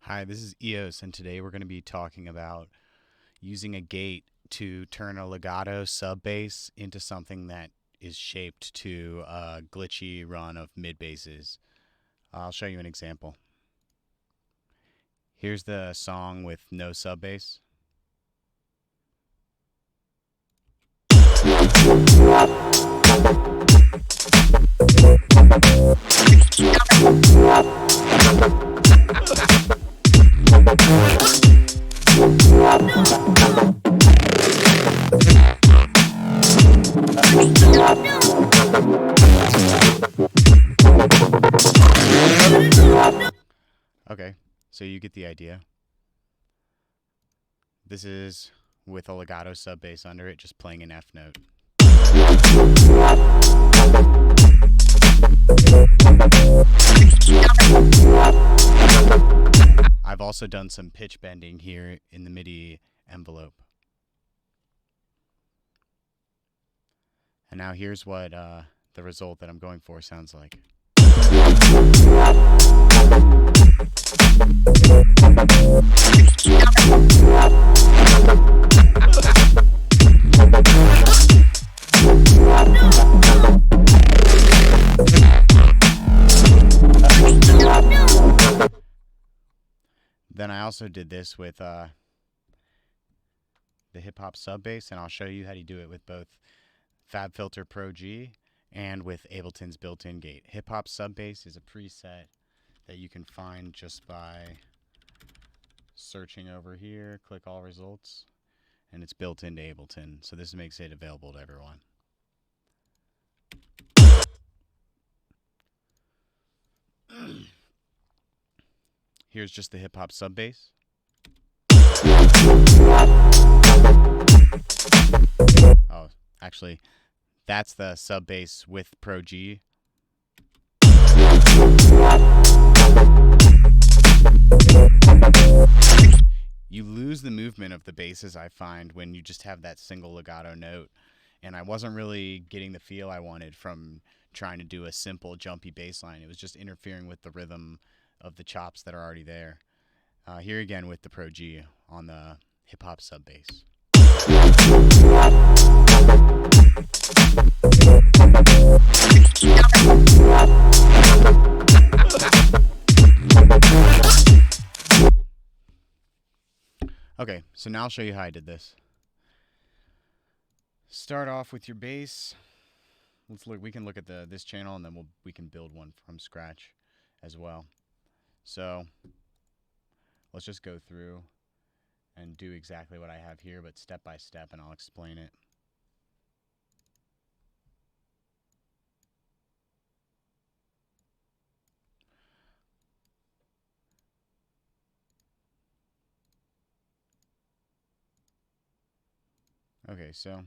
Hi, this is EOS, and today we're going to be talking about using a gate to turn a legato sub-bass into something that is shaped to a glitchy run of mid-basses. I'll show you an example. Here's the song with no sub-bass. Okay, so you get the idea. This is with a legato sub-bass under it, just playing an F note. I've also done some pitch bending here in the MIDI envelope. And now here's what the result that I'm going for sounds like. Then I also did this with the hip-hop sub-bass, and I'll show you how to do it with both Fabfilter ProG and with Ableton's built-in gate. Hip-hop sub-bass is a preset that you can find just by searching over here, click all results, and it's built into Ableton, so this makes it available to everyone. Here's just the hip-hop sub-bass. Oh, actually, that's the sub-bass with ProG. You lose the movement of the basses, I find, when you just have that single legato note. And I wasn't really getting the feel I wanted from trying to do a simple jumpy bass line. It was just interfering with the rhythm of the chops that are already there. Here again with the ProG on the hip-hop sub-bass. Okay, so now I'll show you how I did this. Start off with your bass. Let's look. We can look at this channel, and then we can build one from scratch as well. So let's just go through and do exactly what I have here, but step by step, and I'll explain it. Okay, so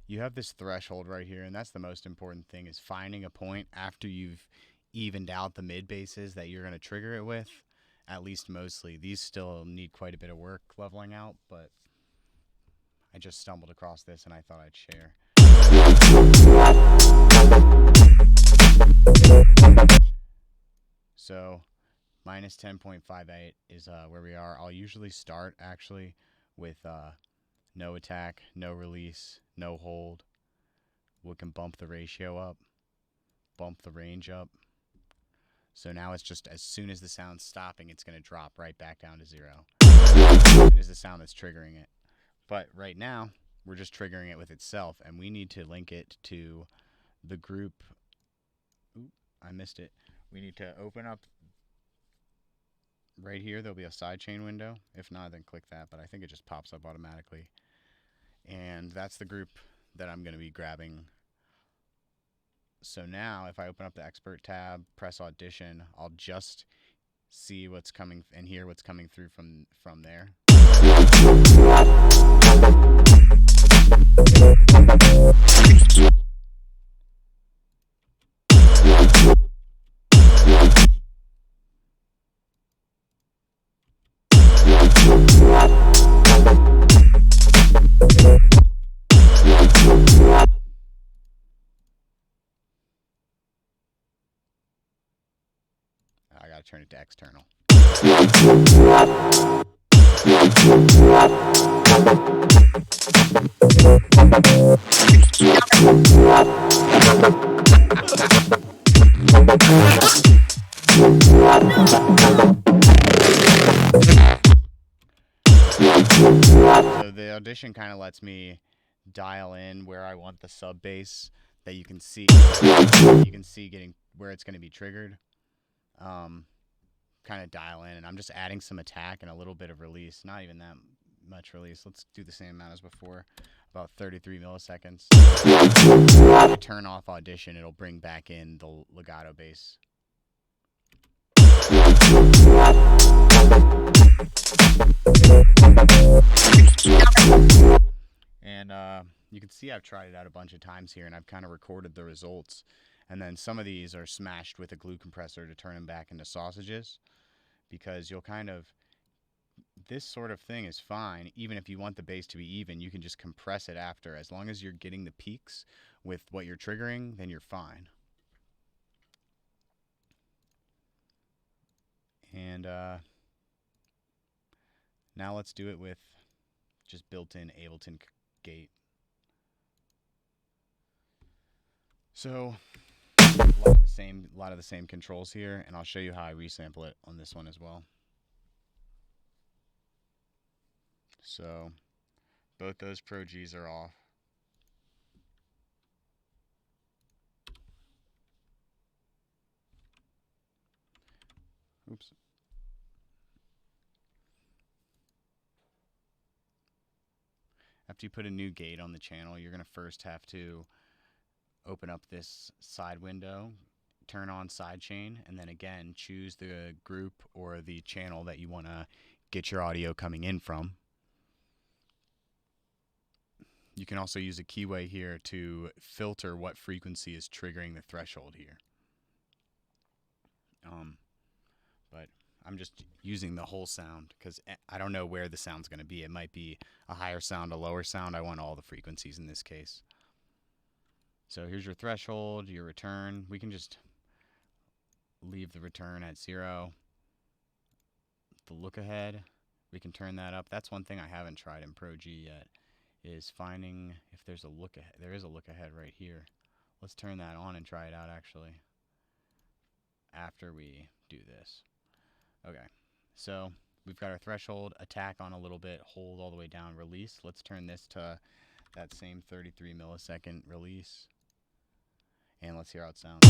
you have this threshold right here, and that's the most important thing, is finding a point after you've evened out the mid basses that you're going to trigger it with, at least mostly. These still need quite a bit of work leveling out, but I just stumbled across this and I thought I'd share. So minus 10.58 is where we are. I'll usually start actually with no attack, no release, no hold. We can bump the ratio up, bump the range up. So now it's just as soon as the sound's stopping, it's going to drop right back down to 0. As soon as the sound that's triggering it. But right now, we're just triggering it with itself, and we need to link it to the group. Oop, I missed it. We need to open up right here. There'll be a sidechain window. If not, then click that, but I think it just pops up automatically. And that's the group that I'm going to be grabbing. So now if I open up the expert tab, press audition, I'll just see what's coming and hear what's coming through from there. gotta turn it to external. So the Audition kind of lets me dial in where I want the sub bass that you can see. You can see getting where it's going to be triggered. Kind of dial in, and I'm just adding some attack and a little bit of release. Not even that much release. Let's do the same amount as before, about 33 milliseconds. When I turn off Audition, it'll bring back in the legato bass. And you can see I've tried it out a bunch of times here, and I've kind of recorded the results. And then some of these are smashed with a glue compressor to turn them back into sausages, because you'll kind of, this sort of thing is fine. Even if you want the bass to be even, you can just compress it after. As long as you're getting the peaks with what you're triggering, then you're fine. And now let's do it with just built-in Ableton gate. So a lot of the same controls here, and I'll show you how I resample it on this one as well. So both those ProGs are off. Oops. After you put a new gate on the channel, you're going to first have to open up this side window, turn on sidechain, and then again choose the group or the channel that you want to get your audio coming in from. You can also use a keyway here to filter what frequency is triggering the threshold here. But I'm just using the whole sound because I don't know where the sound's going to be. It might be a higher sound, a lower sound. I want all the frequencies in this case. So here's your threshold, your return. We can just leave the return at 0. The look ahead, we can turn that up. That's one thing I haven't tried in ProG yet, is finding if there's a look ahead. There is a look ahead right here. Let's turn that on and try it out actually after we do this. Okay, so we've got our threshold, attack on a little bit, hold all the way down, release. Let's turn this to that same 33 millisecond release, and let's hear how it sounds.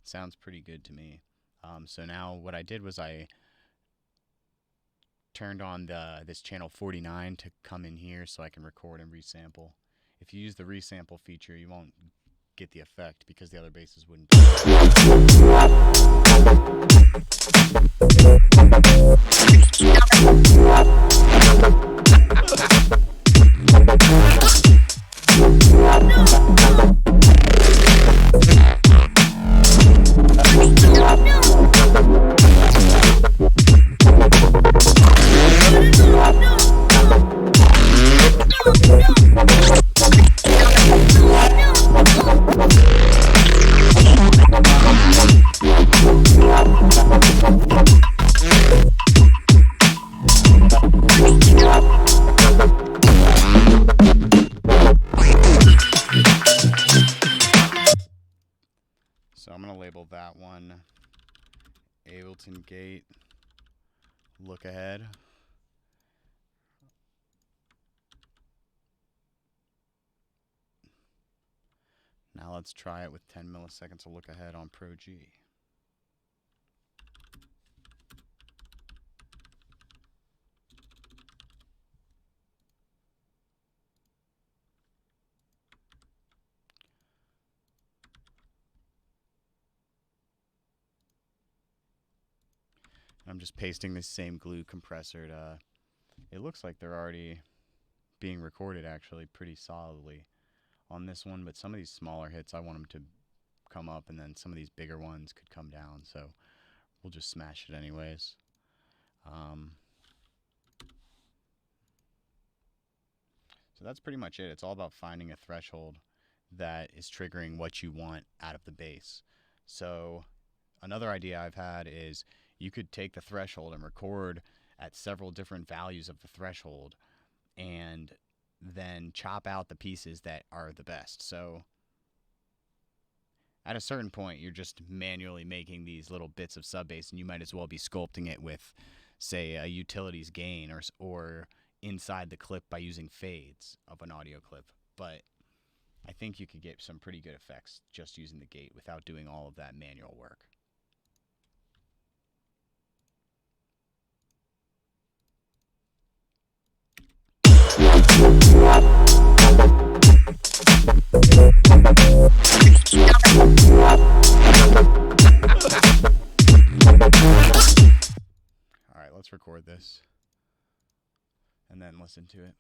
Sounds pretty good to me. So now what I did was I turned on this channel 49 to come in here so I can record and resample. If you use the resample feature, you won't get the effect because the other basses wouldn't do So I'm going to label that one Ableton Gate Look Ahead. Now let's try it with 10 milliseconds of look ahead on ProG. I'm just pasting this same glue compressor to, it looks like they're already being recorded actually pretty solidly on this one, but some of these smaller hits I want them to come up, and then some of these bigger ones could come down, so we'll just smash it anyways. So that's pretty much it. It's all about finding a threshold that is triggering what you want out of the bass. So another idea I've had is you could take the threshold and record at several different values of the threshold and then chop out the pieces that are the best. So at a certain point, you're just manually making these little bits of sub-bass, and you might as well be sculpting it with, say, a utilities gain or inside the clip by using fades of an audio clip. But I think you could get some pretty good effects just using the gate without doing all of that manual work. All right, let's record this and then listen to it.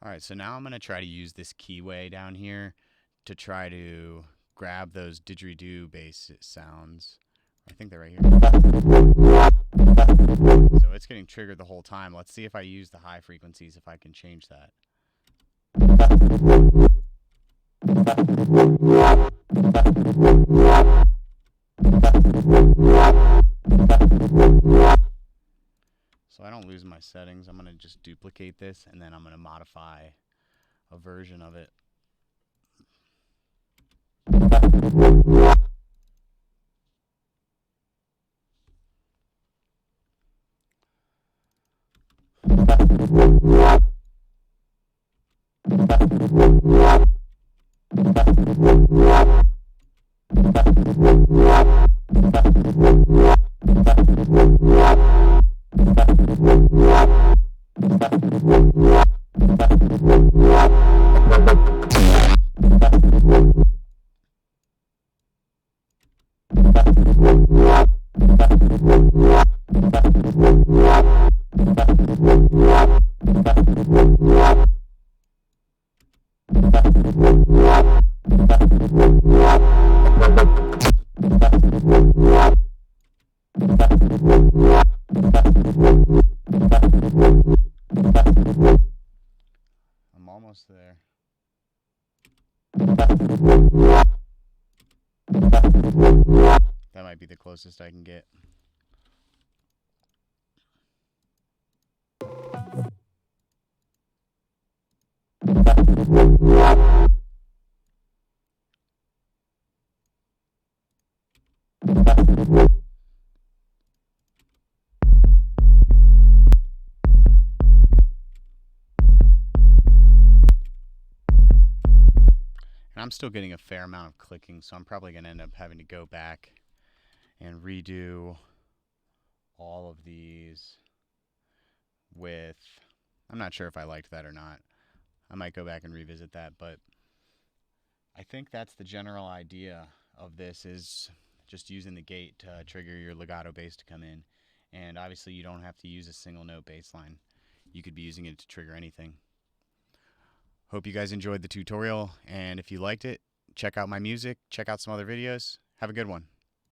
Alright, so now I'm going to try to use this keyway down here to try to grab those didgeridoo bass sounds. I think they're right here. So it's getting triggered the whole time. Let's see if I use the high frequencies, if I can change that. So I don't lose my settings. I'm going to just duplicate this, and then I'm going to modify a version of it. I'm almost there. That might be the closest I can get. And I'm still getting a fair amount of clicking, so I'm probably going to end up having to go back and redo all of these with... I'm not sure if I liked that or not. I might go back and revisit that, but I think that's the general idea of this, is just using the gate to trigger your legato bass to come in. And obviously you don't have to use a single note bass line. You could be using it to trigger anything. Hope you guys enjoyed the tutorial, and if you liked it, check out my music, check out some other videos. Have a good one.